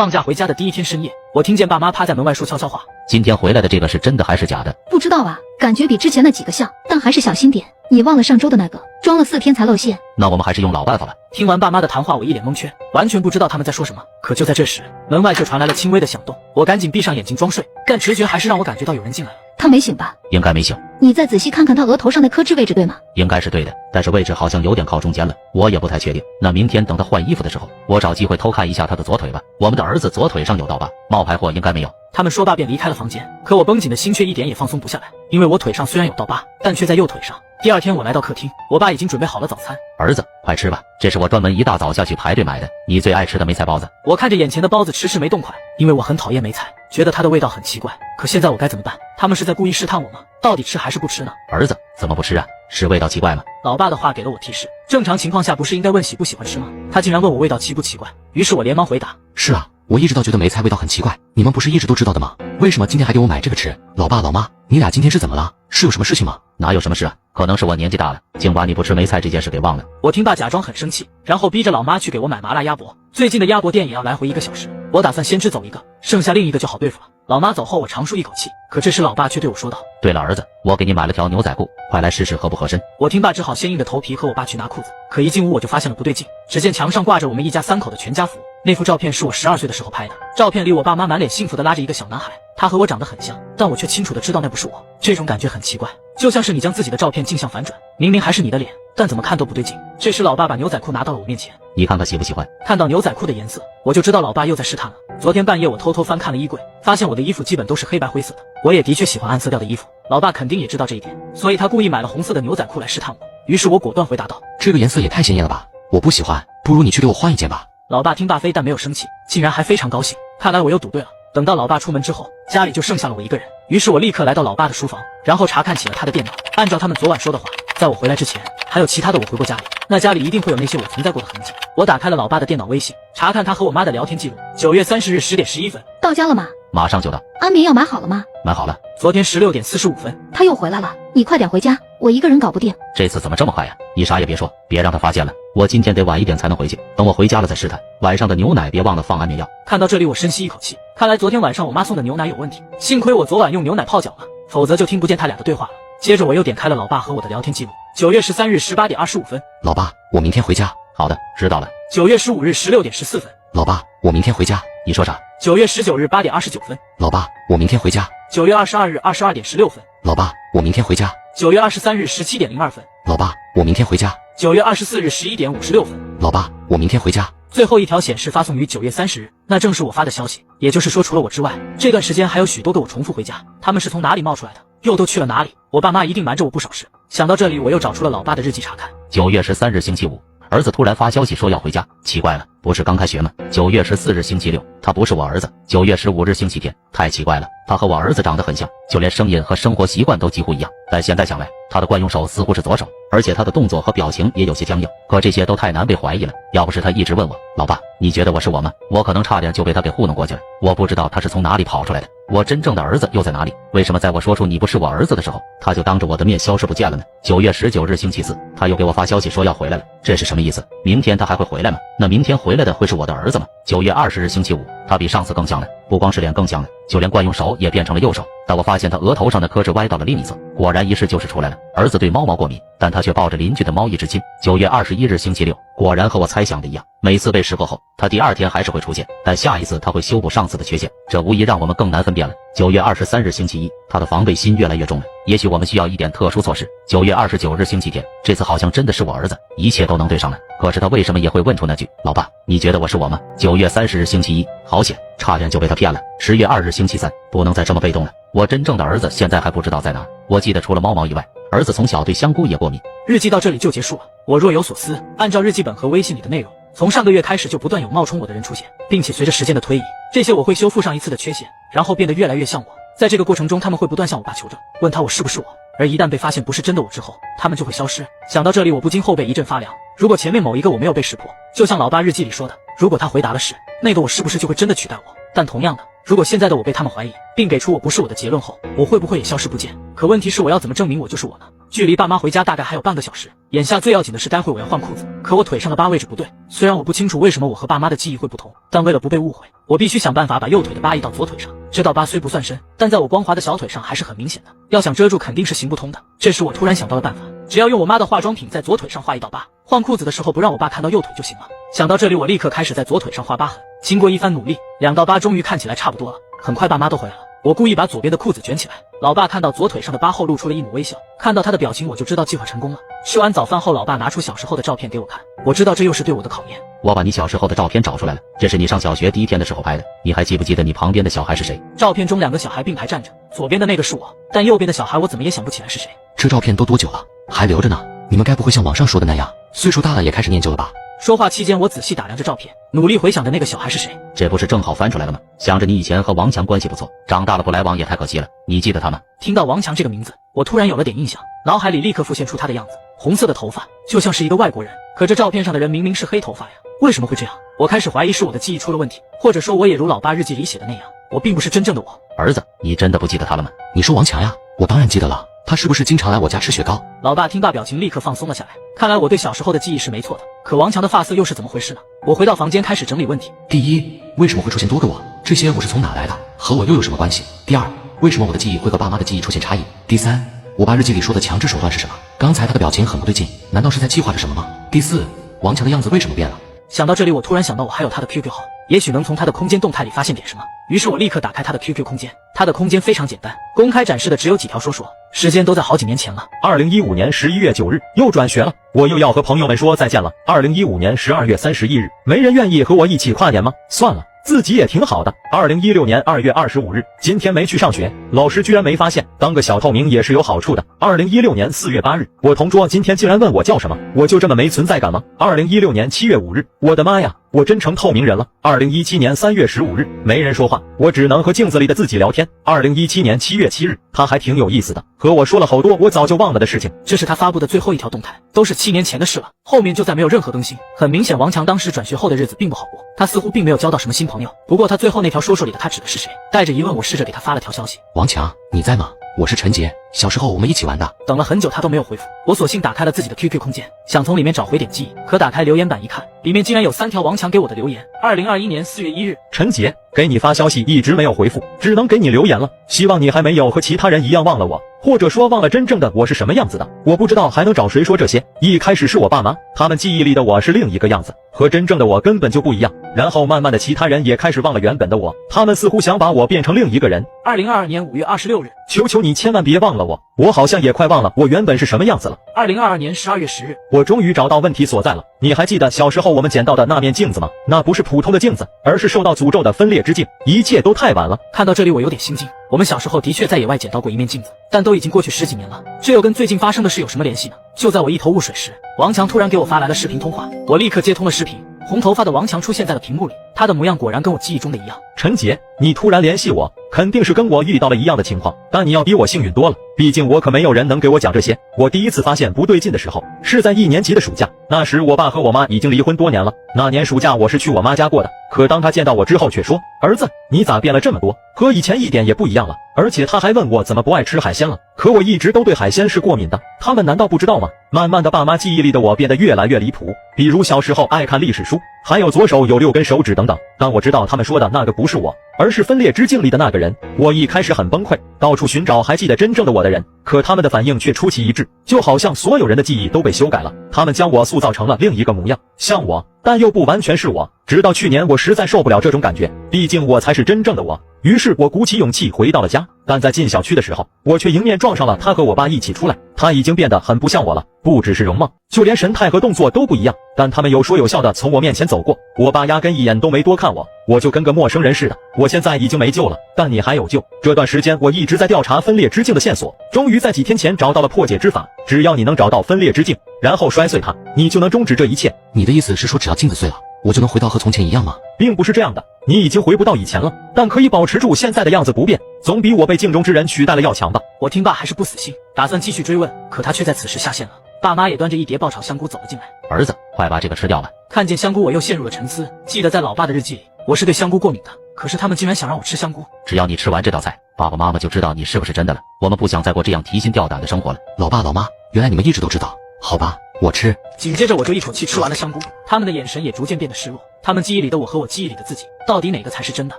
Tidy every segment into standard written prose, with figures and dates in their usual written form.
放假回家的第一天深夜，我听见爸妈趴在门外说悄悄话。今天回来的这个是真的还是假的？不知道啊，感觉比之前那几个像，但还是小心点。你忘了上周的那个，装了4天才露馅。那我们还是用老办法了。听完爸妈的谈话，我一脸蒙圈，完全不知道他们在说什么。可就在这时，门外却传来了轻微的响动，我赶紧闭上眼睛装睡，但直觉还是让我感觉到有人进来了。他没醒吧？应该没醒。你再仔细看看他额头上的磕痣位置，对吗？应该是对的，但是位置好像有点靠中间了，我也不太确定。那明天等他换衣服的时候，我找机会偷看一下他的左腿吧。我们的儿子左腿上有刀疤，冒牌货应该没有。他们说罢便离开了房间，可我绷紧的心却一点也放松不下来，因为我腿上虽然有刀疤，但却在右腿上。第二天我来到客厅，我爸已经准备好了早餐。儿子，快吃吧，这是我专门一大早下去排队买的，你最爱吃的梅菜包子。我看着眼前的包子迟迟没动筷，因为我很讨厌梅菜，觉得它的味道很奇怪。可现在我该怎么办？他们是在故意试探我吗？到底吃还是不吃呢？儿子，怎么不吃啊？是味道奇怪吗？老爸的话给了我提示，正常情况下不是应该问喜不喜欢吃吗？他竟然问我味道奇不奇怪，于是我连忙回答：是啊，我一直都觉得梅菜味道很奇怪，你们不是一直都知道的吗？为什么今天还给我买这个吃？老爸老妈，你俩今天是怎么了？是有什么事情吗？哪有什么事啊，可能是我年纪大了，竟把你不吃梅菜这件事给忘了。我听爸假装很生气，然后逼着老妈去给我买麻辣鸭脖，最近的鸭脖店也要来回1个小时，我打算先吃走一个，剩下另一个就好对付了。老妈走后我长舒一口气，可这时老爸却对我说道：对了儿子，我给你买了条牛仔裤，快来试试合不合身。我听爸只好先硬着头皮和我爸去拿裤子，可一进屋我就发现了不对劲，只见墙上挂着我们一家3口的全家福，那幅照片是我12岁的时候拍的，照片里我爸妈满脸幸福的拉着一个小男孩，他和我长得很像，但我却清楚的知道那不是我，这种感觉很奇怪，就像是你将自己的照片镜像反转，明明还是你的脸，但怎么看都不对劲。这时老爸把牛仔裤拿到了我面前，你看看喜不喜欢？看到牛仔裤的颜色，我就知道老爸又在试探了。昨天半夜我偷偷翻看了衣柜，发现我的衣服基本都是黑白灰色的，我也的确喜欢暗色调的衣服，老爸肯定也知道这一点，所以他故意买了红色的牛仔裤来试探我。于是我果断回答道：这个颜色也太鲜艳了吧，我不喜欢，不如你去给我换一件吧。老爸听罢非但没有生气，竟然还非常高兴，看来我又赌对了。等到老爸出门之后，家里就剩下了我一个人，于是我立刻来到老爸的书房，然后查看起了他的电脑。按照他们昨晚说的话，在我回来之前还有其他的我回过家里，那家里一定会有那些我存在过的痕迹。我打开了老爸的电脑微信，查看他和我妈的聊天记录。9月30日10点11分，到家了吗？马上就到。安眠药买好了吗？买好了。昨天16点45分，他又回来了，你快点回家，我一个人搞不定。这次怎么这么快呀？你啥也别说，别让他发现了，我今天得晚一点才能回去，等我回家了再试探。晚上的牛奶别忘了放安眠药。看到这里我深吸一口气，看来昨天晚上我妈送的牛奶有问题，幸亏我昨晚用牛奶泡脚了，否则就听不见他俩的对话了。接着我又点开了老爸和我的聊天记录。9月13日18点25分，老爸，我明天回家。好的，知道了。9月15日16点14分，老爸，我明天回家。你说啥？9月19日8点29分，老爸，我明天回家。9月22日22点16分，老爸，我明天回家。9月23日17点02分，老爸，我明天回家。9月24日11点56分，老爸，我明天回家。最后一条显示发送于9月30日，那正是我发的消息，也就是说除了我之外，这段时间还有许多个我重复回家，他们是从哪里冒出来的，又都去了哪里？我爸妈一定瞒着我不少事。想到这里，我又找出了老爸的日记查看。9月13日星期五，儿子突然发消息说要回家，奇怪了，不是刚开学吗？9月14日星期六，他不是我儿子。9月15日星期天，太奇怪了，他和我儿子长得很像，就连声音和生活习惯都几乎一样。但现在想来，他的惯用手似乎是左手，而且他的动作和表情也有些僵硬。可这些都太难被怀疑了，要不是他一直问我，老爸，你觉得我是我吗？我可能差点就被他给糊弄过去了。我不知道他是从哪里跑出来的，我真正的儿子又在哪里？为什么在我说出你不是我儿子的时候，他就当着我的面消失不见了呢？9月19日星期四，他又给我发消息说要回来了，这是什么意思？明天他还会回来吗？那明天回来的会是我的儿子吗？9月20日星期五，他比上次更像了，不光是脸更像了，就连惯用手也变成了右手。但我发现他额头上的磕痣歪到了另一侧，果然一试就是出来了。儿子对猫毛过敏，但他却抱着邻居的猫一直亲。9月21日星期六，果然和我猜想的一样，每次被识破后，他第二天还是会出现，但下一次他会修补上次的缺陷，这无疑让我们更难分辨了。9月23日星期一，他的防备心越来越重了，也许我们需要一点特殊措施。9月29日星期天，这次好像真的是我儿子，一切都能对上了。可是他为什么也会问出那句老爸，你觉得我是我吗？9月30日星期一，好险，差点就被他骗了。10月2日星期三，不能再这么被动了，我真正的儿子现在还不知道在哪儿。我记得除了猫毛以外，儿子从小对香菇也过敏。日记到这里就结束了。我若有所思，按照日记本和微信里的内容，从上个月开始就不断有冒充我的人出现，并且随着时间的推移，这些我会修复上一次的缺陷，然后变得越来越像我。在这个过程中，他们会不断向我爸求证，问他我是不是我，而一旦被发现不是真的我之后，他们就会消失。想到这里，我不禁后背一阵发凉。如果前面某一个我没有被识破，就像老爸日记里说的，如果他回答了是，那个我是不是就会真的取代我？但同样的，如果现在的我被他们怀疑，并给出我不是我的结论后，我会不会也消失不见？可问题是我要怎么证明我就是我呢？距离爸妈回家大概还有半个小时。眼下最要紧的是待会我要换裤子，可我腿上的疤位置不对。虽然我不清楚为什么我和爸妈的记忆会不同，但为了不被误会，我必须想办法把右腿的疤移到左腿上。这道疤虽不算深，但在我光滑的小腿上还是很明显的，要想遮住肯定是行不通的。这时我突然想到了办法，只要用我妈的化妆品在左腿上画一道疤，换裤子的时候不让我爸看到右腿就行了。想到这里，我立刻开始在左腿上画疤痕。经过一番努力，2道疤终于看起来差不多了。很快爸妈都回来了，我故意把左边的裤子卷起来。老爸看到左腿上的疤后露出了一抹微笑，看到他的表情我就知道计划成功了。吃完早饭后，老爸拿出小时候的照片给我看，我知道这又是对我的考验。我把你小时候的照片找出来了，这是你上小学第1天的时候拍的，你还记不记得你旁边的小孩是谁？照片中2个小孩并排站着，左边的那个是我，但右边的小孩我怎么也想不起来是谁。这照片都多久了？还留着呢？你们该不会像网上说的那样，岁数大了也开始念旧了吧？说话期间，我仔细打量着照片，努力回想着那个小孩是谁。这不是正好翻出来了吗？想着你以前和王强关系不错，长大了不来往也太可惜了。你记得他吗？听到王强这个名字，我突然有了点印象，脑海里立刻浮现出他的样子，红色的头发，就像是一个外国人。可这照片上的人明明是黑头发呀，为什么会这样？我开始怀疑是我的记忆出了问题，或者说我也如老爸日记里写的那样，我并不是真正的我。儿子，你真的不记得他了吗？你说王强呀？我当然记得了，他是不是经常来我家吃雪糕？老爸听罢表情立刻放松了下来，看来我对小时候的记忆是没错的。可王强的发色又是怎么回事呢？我回到房间开始整理问题。第一，为什么会出现多个我？这些我是从哪来的？和我又有什么关系？第二，为什么我的记忆会和爸妈的记忆出现差异？第三，我爸日记里说的强制手段是什么？刚才他的表情很不对劲，难道是在计划着什么吗？第四，王强的样子为什么变了？想到这里，我突然想到我还有他的 QQ 号，也许能从他的空间动态里发现点什么。于是我立刻打开他的 QQ 空间，他的空间非常简单，公开展示的只有几条说，时间都在好几年前了。2015年11月9日，又转学了，我又要和朋友们说再见了。2015年12月31日，没人愿意和我一起跨年吗？算了，自己也挺好的。2016年2月25日，今天没去上学，老师居然没发现，当个小透明也是有好处的。2016年4月8日，我同桌今天竟然问我叫什么，我就这么没存在感吗？2016年7月5日，我的妈呀，我真成透明人了。2017年3月15日，没人说话，我只能和镜子里的自己聊天。2017年7月7日，他还挺有意思的，和我说了好多我早就忘了的事情。这是他发布的最后一条动态，都是7年前的事了，后面就再没有任何更新。很明显，王强当时转学后的日子并不好过，他似乎并没有交到什么新朋友。不过他最后那条说里的他指的是谁？带着疑问，我试着给他发了条消息：王强，你在吗？我是陈杰，小时候我们一起玩的。等了很久他都没有回复，我索性打开了自己的 QQ 空间，想从里面找回点记忆。可打开留言板一看，里面竟然有3条王强给我的留言。2021年4月1日，陈杰，给你发消息一直没有回复，只能给你留言了，希望你还没有和其他人一样忘了我，或者说忘了真正的我是什么样子的。我不知道还能找谁说这些，一开始是我爸妈，他们记忆里的我是另一个样子，和真正的我根本就不一样。然后慢慢的其他人也开始忘了原本的我，他们似乎想把我变成另一个人。2022年5月26日，求求你千万别忘了我，我好像也快忘了我原本是什么样子了。2022年12月10日，我终于找到问题所在了。你还记得小时候我们捡到的那面镜子吗？那不是普通的镜子，而是受到诅咒的分裂之镜。一切都太晚了。看到这里我有点心惊，我们小时候的确在野外捡到过一面镜子，但都已经过去10几年了，这又跟最近发生的事有什么联系呢？就在我一头雾水时，王强突然给我发来了视频通话，我立刻接通了视频。红头发的王强出现在了屏幕里，他的模样果然跟我记忆中的一样。陈杰，你突然联系我，肯定是跟我遇到了一样的情况，但你要比我幸运多了，毕竟我可没有人能给我讲这些。我第一次发现不对劲的时候，是在1年级的暑假，那时我爸和我妈已经离婚多年了。那年暑假我是去我妈家过的，可当他见到我之后却说，儿子，你咋变了这么多，和以前一点也不一样了。而且他还问我怎么不爱吃海鲜了，可我一直都对海鲜是过敏的，他们难道不知道吗？慢慢的，爸妈记忆里的我变得越来越离谱，比如小时候爱看历史书，还有左手有6根手指等等。但我知道他们说的那个不是我，而是分裂之镜里的那个人。我一开始很崩溃，到处寻找还记得真正的我的人，可他们的反应却出奇一致，就好像所有人的记忆都被修改了，他们将我塑造成了另一个模样，像我，但又不完全是我。直到去年，我实在受不了这种感觉，毕竟我才是真正的我。于是我鼓起勇气回到了家，但在进小区的时候，我却迎面撞上了他和我爸一起出来。他已经变得很不像我了，不只是容貌，就连神态和动作都不一样。但他们有说有笑的从我面前走过，我爸压根一眼都没多看我，我就跟个陌生人似的。我现在已经没救了，但你还有救。这段时间我一直在调查分裂之镜的线索，终于在几天前找到了破解之法。只要你能找到分裂之镜，然后摔碎它，你就能终止这一切。你的意思是说，只要镜子碎了，我就能回到和从前一样吗？并不是这样的，你已经回不到以前了，但可以保持住现在的样子不变，总比我被镜中之人取代了要强吧。我听爸还是不死心，打算继续追问，可他却在此时下线了。爸妈也端着一碟爆炒香菇走了进来。儿子，快把这个吃掉吧。看见香菇我又陷入了沉思。记得在老爸的日记里，我是对香菇过敏的，可是他们竟然想让我吃香菇。只要你吃完这道菜，爸爸妈妈就知道你是不是真的了。我们不想再过这样提心吊胆的生活了。老爸老妈，原来你们一直都知道。好吧，我吃。紧接着我就一口气吃完了香菇，他们的眼神也逐渐变得失落。他们记忆里的我和我记忆里的自己，到底哪个才是真的？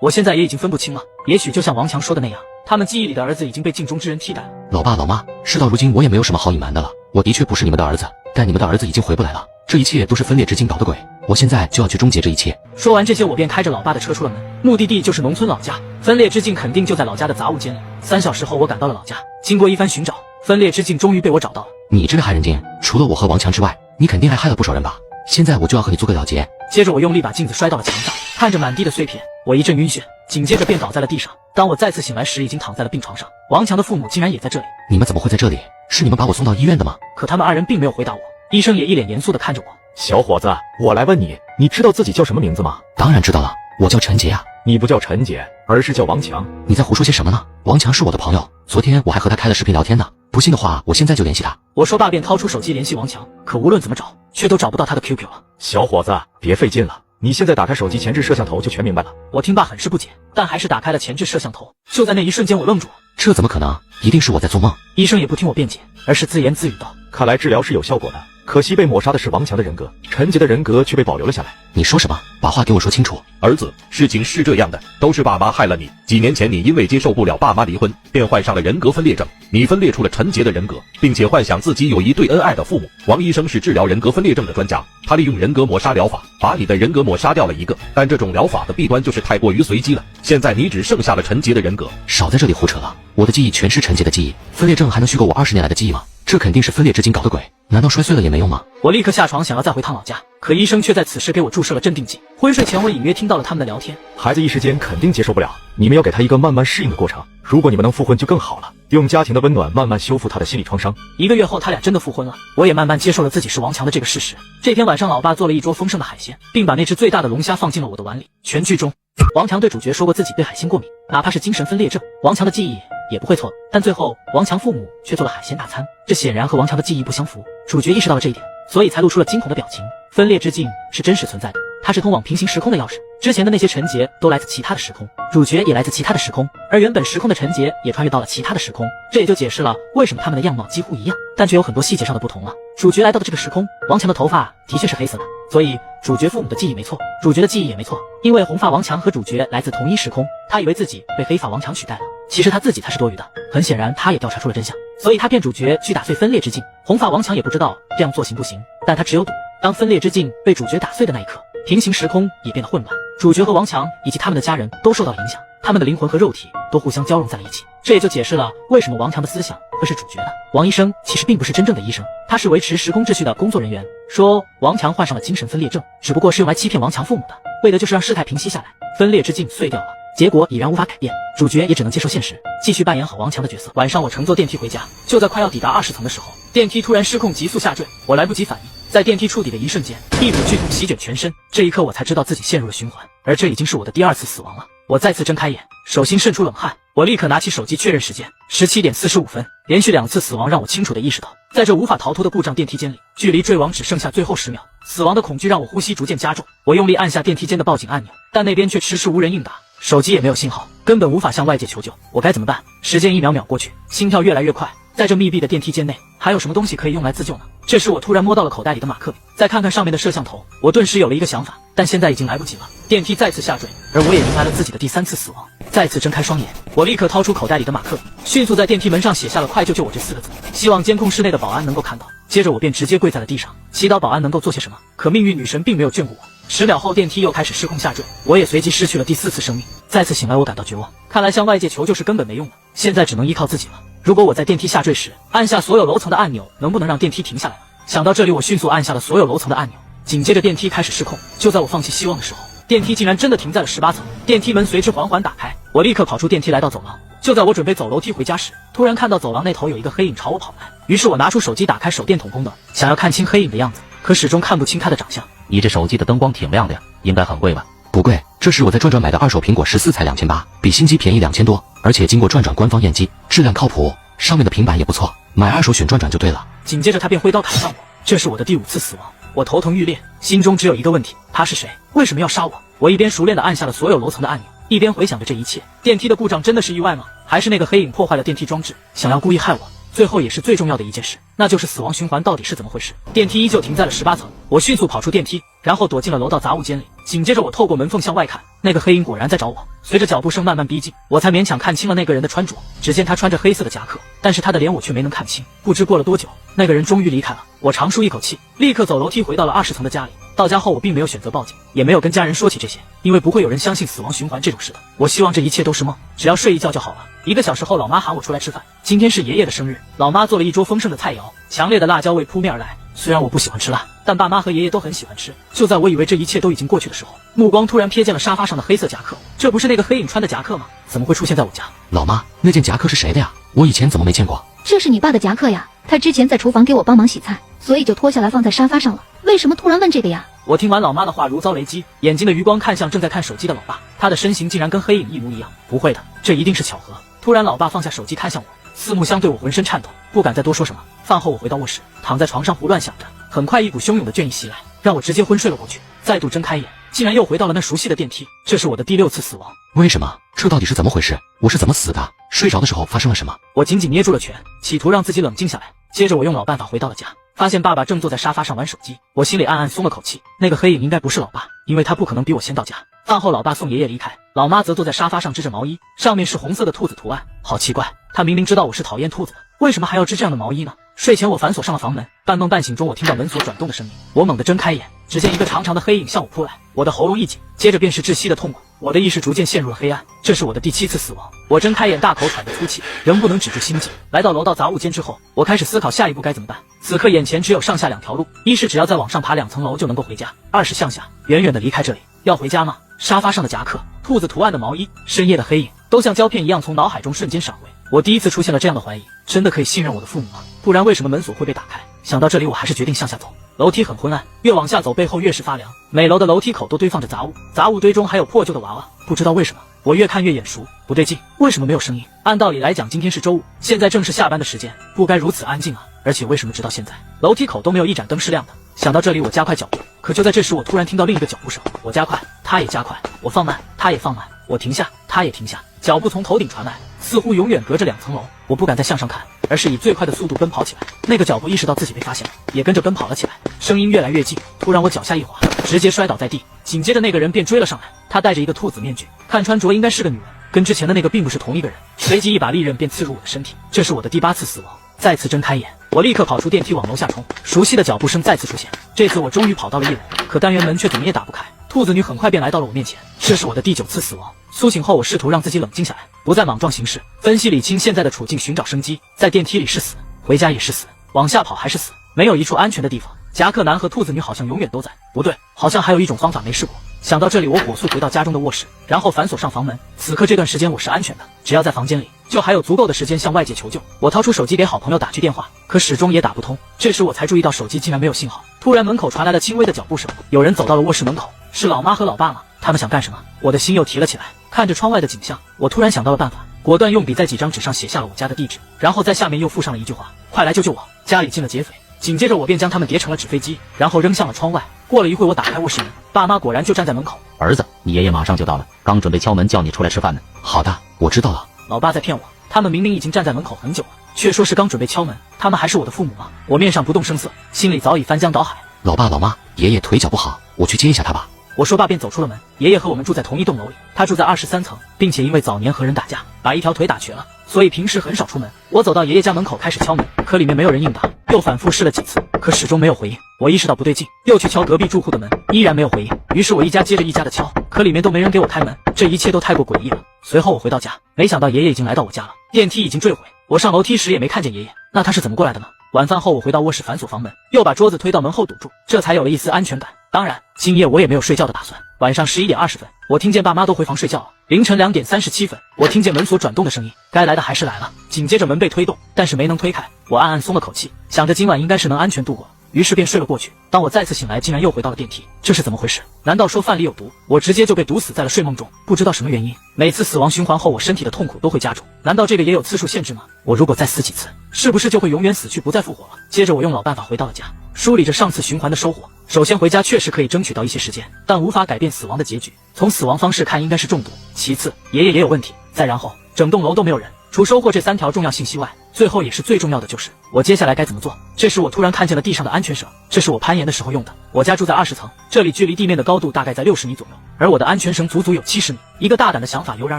我现在也已经分不清了。也许就像王强说的那样，他们记忆里的儿子已经被镜中之人替代了。老爸老妈，事到如今我也没有什么好隐瞒的了。我的确不是你们的儿子，但你们的儿子已经回不来了。这一切都是分裂之境搞的鬼，我现在就要去终结这一切。说完这些，我便开着老爸的车出了门，目的地就是农村老家。分裂之境肯定就在老家的杂物间里。3小时后，我赶到了老家。经过一番寻找，分裂之境终于被我找到了。你这个害人精，除了我和王强之外，你肯定还害了不少人吧？现在我就要和你做个了结。接着我用力把镜子摔到了墙上，看着满地的碎片，我一阵晕眩，紧接着便倒在了地上。当我再次醒来时，已经躺在了病床上。王强的父母竟然也在这里。你们怎么会在这里？是你们把我送到医院的吗？可他们2人并没有回答我，医生也一脸严肃地看着我。小伙子，我来问你，你知道自己叫什么名字吗？当然知道了，我叫陈杰啊。你不叫陈杰，而是叫王强。你在胡说些什么呢？王强是我的朋友，昨天我还和他开了视频聊天呢。不信的话，我现在就联系他。我说罢便掏出手机联系王强，可无论怎么找，却都找不到他的 QQ 了。小伙子，别费劲了，你现在打开手机前置摄像头就全明白了。我听罢很是不解，但还是打开了前置摄像头。就在那一瞬间，我愣住了。这怎么可能？一定是我在做梦。医生也不听我辩解，而是自言自语道：看来治疗是有效果的，可惜被抹杀的是王强的人格，陈杰的人格却被保留了下来。你说什么？把话给我说清楚。儿子，事情是这样的，都是爸妈害了你。几年前你因为接受不了爸妈离婚，便患上了人格分裂症，你分裂出了陈杰的人格，并且幻想自己有一对恩爱的父母。王医生是治疗人格分裂症的专家，他利用人格抹杀疗法，把你的人格抹杀掉了一个，但这种疗法的弊端就是太过于随机了。现在你只剩下了陈杰的人格。少在这里胡扯了，我的记忆全是陈杰的记忆，分裂症还能虚构我20年来的记忆吗？这肯定是分裂之境搞的鬼，难道摔碎了也没用吗？我立刻下床想要再回趟老家，可医生却在此时给我注射了镇定剂。昏睡前我隐约听到了他们的聊天。孩子一时间肯定接受不了，你们要给他一个慢慢适应的过程。如果你们能复婚就更好了，用家庭的温暖慢慢修复他的心理创伤。1个月后他俩真的复婚了，我也慢慢接受了自己是王强的这个事实。这天晚上，老爸做了一桌丰盛的海鲜，并把那只最大的龙虾放进了我的碗里。全剧中，王强对主角说过自己对海鲜过敏，哪怕是精神分裂症，王强的记忆也不会错。但最后王强父母却做了海鲜大餐，这显然和王强的记忆不相符。主角意识到了这一点，所以才露出了惊恐的表情。分裂之境是真实存在的，它是通往平行时空的钥匙。之前的那些陈杰都来自其他的时空，主角也来自其他的时空，而原本时空的陈杰也穿越到了其他的时空。这也就解释了为什么他们的样貌几乎一样，但却有很多细节上的不同了。主角来到的这个时空，王强的头发的确是黑色的，所以主角父母的记忆没错，主角的记忆也没错。因为红发王强和主角来自同一时空，他以为自己被黑发王强取代了，其实他自己才是多余的。很显然他也调查出了真相，所以他骗主角去打碎分裂之境。红发王强也不知道这样做行不行，但他只有赌，当分裂之境被主角打碎的那一刻，平行时空也变得混乱，主角和王强以及他们的家人都受到了影响，他们的灵魂和肉体都互相交融在了一起。这也就解释了为什么王强的思想会是主角的。王医生其实并不是真正的医生，他是维持时空秩序的工作人员。说王强患上了精神分裂症，只不过是用来欺骗王强父母的，为的就是让事态平息下来。分裂之境碎掉了，结果已然无法改变，主角也只能接受现实，继续扮演好王强的角色。晚上我乘坐电梯回家，就在快要抵达20层的时候，电梯突然失控急速下坠，我来不及反应，在电梯触底的一瞬间，一股剧痛席卷全身。这一刻我才知道自己陷入了循环，而这已经是我的第2次死亡了。我再次睁开眼，手心渗出冷汗，我立刻拿起手机确认时间，17点45分。连续2次死亡让我清楚地意识到，在这无法逃脱的故障电梯间里，距离坠亡只剩下最后10秒。死亡的恐惧让我呼吸逐渐加重，我用力按下电梯间的报警按钮，但那边却迟迟无人应答，手机也没有信号，根本无法向外界求救。我该怎么办？时间一秒秒过去，心跳越来越快。在这密闭的电梯间内，还有什么东西可以用来自救呢？这时我突然摸到了口袋里的马克笔，再看看上面的摄像头，我顿时有了一个想法，但现在已经来不及了。电梯再次下坠，而我也迎来了自己的第3次死亡。再次睁开双眼，我立刻掏出口袋里的马克笔，迅速在电梯门上写下了快救救我这4个字，希望监控室内的保安能够看到。接着我便直接跪在了地上，祈祷保安能够做些什么。可命运女神并没有眷顾我，10秒后电梯又开始失控下坠，我也随即失去了第4次生命。再次醒来，我感到绝望，看来向外界求救是根本没用的，现在只能依靠自己了。如果我在电梯下坠时按下所有楼层的按钮，能不能让电梯停下来呢？想到这里，我迅速按下了所有楼层的按钮，紧接着电梯开始失控。就在我放弃希望的时候，电梯竟然真的停在了18层，电梯门随之缓缓打开，我立刻跑出电梯来到走廊。就在我准备走楼梯回家时，突然看到走廊那头有一个黑影朝我跑来，于是我拿出手机打开手电筒功能，想要看清黑影的样子，可始终看不清他的长相。你这手机的灯光挺亮的呀，应该很贵吧？不贵，这是我在转转买的2手苹果14才2800，比新机便宜2000多，而且经过转转官方验机，质量靠谱，上面的平板也不错，买2手选转转就对了。紧接着他便挥刀砍向我，这是我的第5次死亡。我头疼欲裂，心中只有一个问题：他是谁？为什么要杀我？我一边熟练地按下了所有楼层的按钮，一边回想着这一切。电梯的故障真的是意外吗？还还是那个黑影破坏了电梯装置，想要故意害我。最后也是最重要的一件事，那就是死亡循环到底是怎么回事。电梯依旧停在了18层，我迅速跑出电梯，然后躲进了楼道杂物间里。紧接着我透过门缝向外看，那个黑影果然在找我。随着脚步声慢慢逼近，我才勉强看清了那个人的穿着。只见他穿着黑色的夹克，但是他的脸我却没能看清。不知过了多久，那个人终于离开了。我长舒一口气，立刻走楼梯回到了20层的家里。到家后我并没有选择报警，也没有跟家人说起这些，因为不会有人相信死亡循环这种事的。我希望这一切都是梦，只要睡一觉就好了。1个小时后，老妈喊我出来吃饭。今天是爷爷的生日，老妈做了一桌丰盛的菜肴，强烈的辣椒味扑面而来。虽然我不喜欢吃辣，但爸妈和爷爷都很喜欢吃。就在我以为这一切都已经过去的时候，目光突然瞥见了沙发上的黑色夹克。这不是那个黑影穿的夹克吗？怎么会出现在我家？老妈，那件夹克是谁的呀？我以前怎么没见过？这是你爸的夹克呀，他之前在厨房给我帮忙洗菜，所以就脱下来放在沙发上了。为什么突然问这个呀？我听完老妈的话如遭雷击，眼睛的余光看向正在看手机的老爸，他的身形竟然跟黑影一模一样。不会的，这一定是巧合。突然老爸放下手机看向我，四目相对，我浑身颤抖，不敢再多说什么。饭后我回到卧室，躺在床上胡乱想着，很快一股汹涌的倦意袭来，让我直接昏睡了过去。再度睁开眼，竟然又回到了那熟悉的电梯。这是我的第6次死亡。为什么？这到底是怎么回事？我是怎么死的？睡着的时候发生了什么？我紧紧捏住了拳，企图让自己冷静下来。接着我用老办法回到了家，发现爸爸正坐在沙发上玩手机，我心里暗暗松了口气。那个黑影应该不是老爸，因为他不可能比我先到家。饭后老爸送爷爷离开，老妈则坐在沙发上织着毛衣，上面是红色的兔子图案。好奇怪，他明明知道我是讨厌兔子的，为什么还要织这样的毛衣呢？睡前我反锁上了房门，半梦半醒中我听到门锁转动的声音，我猛地睁开眼，只见一个长长的黑影向我扑来，我的喉咙一紧，接着便是窒息的痛苦，我的意识逐渐陷入了黑暗。这是我的第7次死亡。我睁开眼，大口喘着粗气，仍不能止住心悸。来到楼道杂物间之后，我开始思考下一步该怎么办。此刻眼前只有上下2条路，一是只要再往上爬2层楼就能够回家，二是向下远远的离开这里。要回家吗？沙发上的夹克、兔子图案的毛衣、深夜的黑影，都像胶片一样从脑海中瞬间闪回。我第一次出现了这样的怀疑，真的可以信任我的父母吗？不然为什么门锁会被打开？想到这里，我还是决定向下走。楼梯很昏暗，越往下走背后越是发凉。每楼的楼梯口都堆放着杂物，杂物堆中还有破旧的娃娃。不知道为什么，我越看越眼熟，不对劲，为什么没有声音？按道理来讲，今天是周五，现在正是下班的时间，不该如此安静啊！而且为什么直到现在，楼梯口都没有一盏灯是亮的？想到这里，我加快脚步。可就在这时，我突然听到另一个脚步声，我加快，他也加快，我放慢，他也放慢，我停下，他也停下。脚步从头顶传来，似乎永远隔着2层楼。我不敢再向上看，而是以最快的速度奔跑起来。那个脚步意识到自己被发现了，也跟着奔跑了起来，声音越来越近。突然我脚下一滑，直接摔倒在地。紧接着那个人便追了上来，他戴着一个兔子面具，看穿着应该是个女人，跟之前的那个并不是同一个人。随即一把利刃便刺入我的身体。这是我的第8次死亡。再次睁开眼，我立刻跑出电梯往楼下冲。熟悉的脚步声再次出现，这次我终于跑到了1楼，可单元门却怎么也打不开。兔子女很快便来到了我面前，这是我的第9次死亡。苏醒后，我试图让自己冷静下来，不再莽撞行事，分析理清现在的处境，寻找生机。在电梯里是死，回家也是死，往下跑还是死，没有一处安全的地方。夹克男和兔子女好像永远都在，不对，好像还有一种方法没试过。想到这里，我火速回到家中的卧室，然后反锁上房门。此刻这段时间我是安全的，只要在房间里，就还有足够的时间向外界求救。我掏出手机给好朋友打去电话，可始终也打不通。这时我才注意到手机竟然没有信号。突然门口传来了轻微的脚步声，有人走到了卧室门口，是老妈和老爸吗？他们想干什么？我的心又提了起来。看着窗外的景象，我突然想到了办法，果断用笔在几张纸上写下了我家的地址，然后在下面又附上了一句话：快来救救我，家里进了劫匪。紧接着我便将它们叠成了纸飞机，然后扔向了窗外。过了一会，我打开卧室门，爸妈果然就站在门口。儿子，你爷爷马上就到了，刚准备敲门叫你出来吃饭呢。好的，我知道了。老爸在骗我，他们明明已经站在门口很久了，却说是刚准备敲门。他们还是我的父母吗？我面上不动声色，心里早已翻江倒海。老爸老妈，爷爷腿脚不好，我去接一下他吧。我说罢便走出了门。爷爷和我们住在同一栋楼里，他住在23层，并且因为早年和人打架，把一条腿打瘸了，所以平时很少出门。我走到爷爷家门口开始敲门，可里面没有人应答，又反复试了几次，可始终没有回应。我意识到不对劲，又去敲隔壁住户的门，依然没有回应。于是我一家接着一家的敲，可里面都没人给我开门，这一切都太过诡异了。随后我回到家，没想到爷爷已经来到我家了，电梯已经坠毁，我上楼梯时也没看见爷爷，那他是怎么过来的呢？晚饭后我回到卧室反锁房门，又把桌子推到门后堵住，这才有了一丝安全感。当然今夜我也没有睡觉的打算。晚上11点20分，我听见爸妈都回房睡觉了。凌晨2点37分，我听见门锁转动的声音，该来的还是来了。紧接着门被推动，但是没能推开，我暗暗松了口气，想着今晚应该是能安全度过，于是便睡了过去。当我再次醒来，竟然又回到了电梯，这是怎么回事？难道说饭里有毒？我直接就被毒死在了睡梦中。不知道什么原因，每次死亡循环后，我身体的痛苦都会加重。难道这个也有次数限制吗？我如果再死几次，是不是就会永远死去，不再复活了？接着我用老办法回到了家，梳理着上次循环的收获。首先回家确实可以争取到一些时间，但无法改变死亡的结局。从死亡方式看，应该是中毒。其次，爷爷也有问题。再然后，整栋楼都没有人，除收获这3条重要信息外，最后也是最重要的就是我接下来该怎么做。这时我突然看见了地上的安全绳，这是我攀岩的时候用的。我家住在20层，这里距离地面的高度大概在60米左右，而我的安全绳足足有70米。一个大胆的想法油然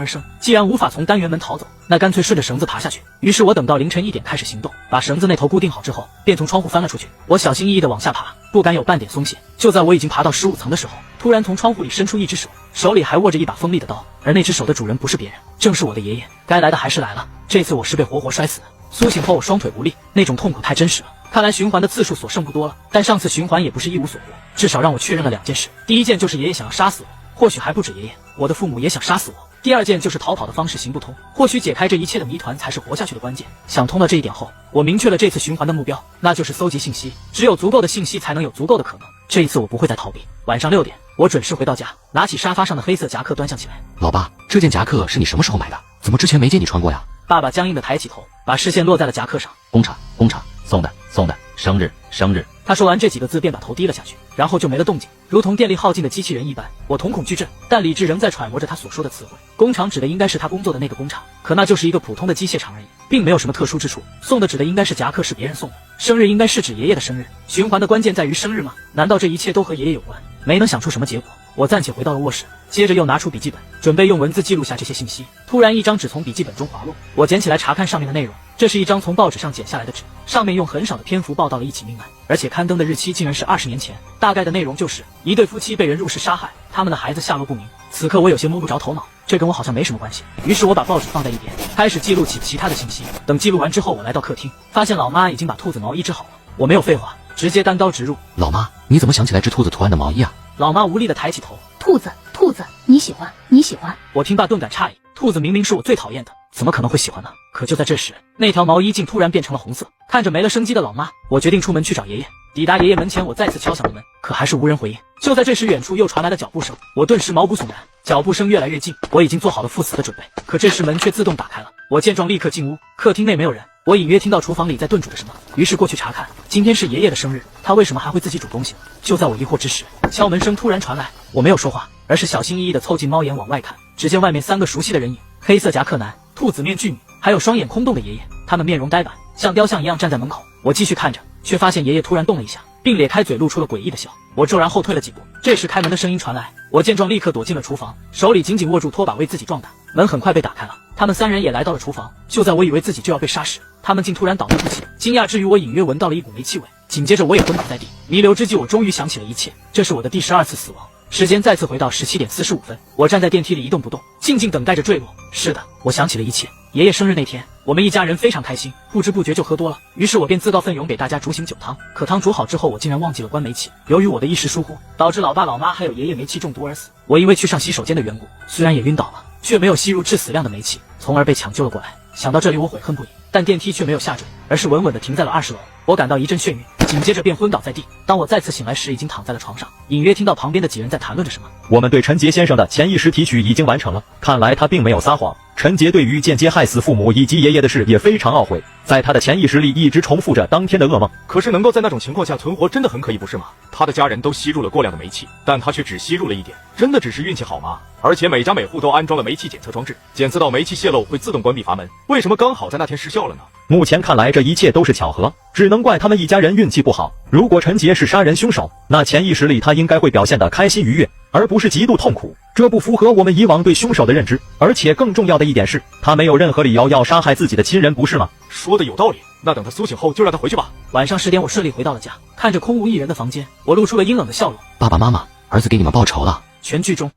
而生，既然无法从单元门逃走，那干脆顺着绳子爬下去。于是我等到凌晨1点开始行动，把绳子那头固定好之后，便从窗户翻了出去。我小心翼翼地往下爬，不敢有半点松懈。就在我已经爬到15层的时候，突然从窗户里伸出一只手，手里还握着一把锋利的刀，而那只手的主人不是别人，正是我的爷爷。该来的还是来了，这次我是被活活摔死的。苏醒后我双腿无力，那种痛苦太真实了。看来循环的次数所剩不多了，但上次循环也不是一无所获，至少让我确认了2件事。第一件就是爷爷想要杀死我，或许还不止爷爷，我的父母也想杀死我。第二件就是逃跑的方式行不通，或许解开这一切的谜团才是活下去的关键。想通了这一点后，我明确了这次循环的目标，那就是搜集信息。只有足够的信息才能有足够的可能。这一次我不会再逃避。晚上6点，我准时回到家，拿起沙发上的黑色夹克端详起来。老爸，这件夹克是你什么时候买的？怎么之前没见你穿过呀？爸爸僵硬地抬起头，把视线落在了夹克上。工厂送的，生日。他说完这几个字便把头低了下去，然后就没了动静，如同电力耗尽的机器人一般。我瞳孔巨震，但理智仍在揣摩着他所说的词汇。工厂指的应该是他工作的那个工厂，可那就是一个普通的机械厂而已，并没有什么特殊之处。送的指的应该是夹克是别人送的，生日应该是指爷爷的生日。循环的关键在于生日吗？难道这一切都和爷爷有关？没能想出什么结果，我暂且回到了卧室，接着又拿出笔记本，准备用文字记录下这些信息。突然一张纸从笔记本中滑落，我捡起来查看上面的内容。这是一张从报纸上剪下来的纸，上面用很少的篇幅报道了一起命案，而且刊登的日期竟然是20年前。大概的内容就是一对夫妻被人入室杀害，他们的孩子下落不明。此刻我有些摸不着头脑，这跟我好像没什么关系。于是我把报纸放在一边，开始记录起其他的信息。等记录完之后，我来到客厅，发现老妈已经把兔子毛衣织好了。我没有废话，直接单刀直入。老妈，你怎么想起来织兔子图案的毛衣啊？老妈无力地抬起头。兔子，你喜欢。我听罢顿感诧异，兔子明明是我最讨厌的，怎么可能会喜欢呢？可就在这时，那条毛衣竟突然变成了红色。看着没了生机的老妈，我决定出门去找爷爷。抵达爷爷门前，我再次敲响了门，可还是无人回应。就在这时，远处又传来了脚步声，我顿时毛骨悚然。脚步声越来越近，我已经做好了赴死的准备，可这时门却自动打开了。我见状立刻进屋，客厅内没有人，我隐约听到厨房里在炖煮着什么，于是过去查看。今天是爷爷的生日，他为什么还会自己煮东西呢？就在我疑惑之时，敲门声突然传来。我没有说话，而是小心翼翼地凑近猫眼往外看。只见外面3个熟悉的人影，黑色夹克男、兔子面具女，还有双眼空洞的爷爷。他们面容呆板，像雕像一样站在门口。我继续看着，却发现爷爷突然动了一下，并咧开嘴露出了诡异的笑。我骤然后退了几步，这时开门的声音传来，我见状立刻躲进了厨房，手里紧紧握住拖把为自己壮胆。门很快被打开了，他们3人也来到了厨房。就在我以为自己就要被杀时，他们竟突然倒地不起。惊讶之余，我隐约闻到了一股煤气味，紧接着我也昏倒在地。弥留之际，我终于想起了一切，这是我的第12次死亡。时间再次回到17点45分，我站在电梯里一动不动，静静等待着坠落。是的，我想起了一切。爷爷生日那天，我们一家人非常开心，不知不觉就喝多了。于是我便自告奋勇给大家煮醒酒汤。可汤煮好之后，我竟然忘记了关煤气。由于我的一时疏忽，导致老爸、老妈还有爷爷煤气中毒而死。我因为去上洗手间的缘故，虽然也晕倒了，却没有吸入致死量的煤气，从而被抢救了过来。想到这里，我悔恨不已，但电梯却没有下坠，而是稳稳地停在了20楼。我感到一阵眩晕，紧接着便昏倒在地。当我再次醒来时，已经躺在了床上，隐约听到旁边的几人在谈论着什么。我们对陈杰先生的潜意识提取已经完成了，看来他并没有撒谎。陈杰对于间接害死父母以及爷爷的事也非常懊悔，在他的潜意识里一直重复着当天的噩梦。可是能够在那种情况下存活，真的很可以，不是吗？他的家人都吸入了过量的煤气，但他却只吸入了一点，真的只是运气好吗？而且每家每户都安装了煤气检测装置，检测到煤气泄漏会自动关闭阀门，为什么刚好在那天失效了呢？目前看来这一切都是巧合，只能怪他们一家人运气不好。如果陈杰是杀人凶手，那潜意识里他应该会表现得开心愉悦，而不是极度痛苦，这不符合我们以往对凶手的认知。而且更重要的一点是，他没有任何理由要杀害自己的亲人，不是吗？说的有道理，那等他苏醒后就让他回去吧。晚上10点，我顺利回到了家，看着空无一人的房间，我露出了阴冷的笑容。爸爸妈妈，儿子给你们报仇了。全剧终。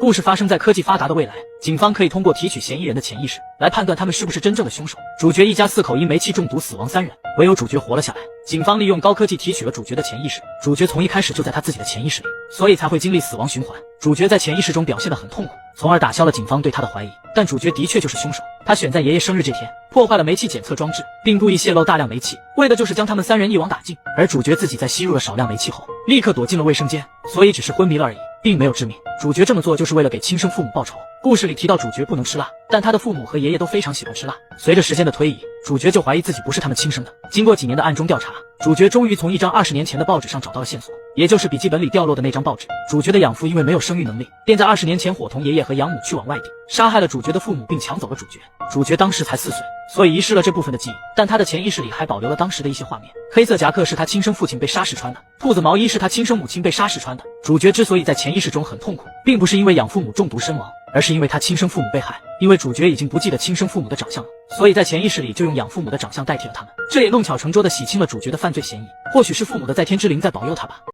故事发生在科技发达的未来，警方可以通过提取嫌疑人的潜意识来判断他们是不是真正的凶手。主角一家4口因煤气中毒死亡3人，唯有主角活了下来。警方利用高科技提取了主角的潜意识，主角从一开始就在他自己的潜意识里，所以才会经历死亡循环。主角在潜意识中表现得很痛苦，从而打消了警方对他的怀疑。但主角的确就是凶手，他选在爷爷生日这天破坏了煤气检测装置，并故意泄漏大量煤气，为的就是将他们3人一网打尽。而主角自己在吸入了少量煤气后，立刻躲进了卫生间，所以只是昏迷了而已。并没有致命。主角这么做就是为了给亲生父母报仇。故事里提到主角不能吃辣，但他的父母和爷爷都非常喜欢吃辣。随着时间的推移，主角就怀疑自己不是他们亲生的。经过几年的暗中调查，主角终于从一张20年前的报纸上找到了线索，也就是笔记本里掉落的那张报纸。主角的养父因为没有生育能力，便在20年前伙同爷爷和养母去往外地，杀害了主角的父母，并抢走了主角。主角当时才4岁，所以遗失了这部分的记忆，但他的潜意识里还保留了当时的一些画面。黑色夹克是他亲生父亲被杀时穿的，兔子毛衣是他亲生母亲被杀时穿的。主角之所以在潜意识中很痛苦，并不是因为养父母中毒身亡，而是因为他亲生父母被害。因为主角已经不记得亲生父母的长相了，所以在潜意识里就用养父母的长相代替了他们，这也弄巧成拙地洗清了主角的犯罪嫌疑。或许是父母的在天之灵在保佑他吧。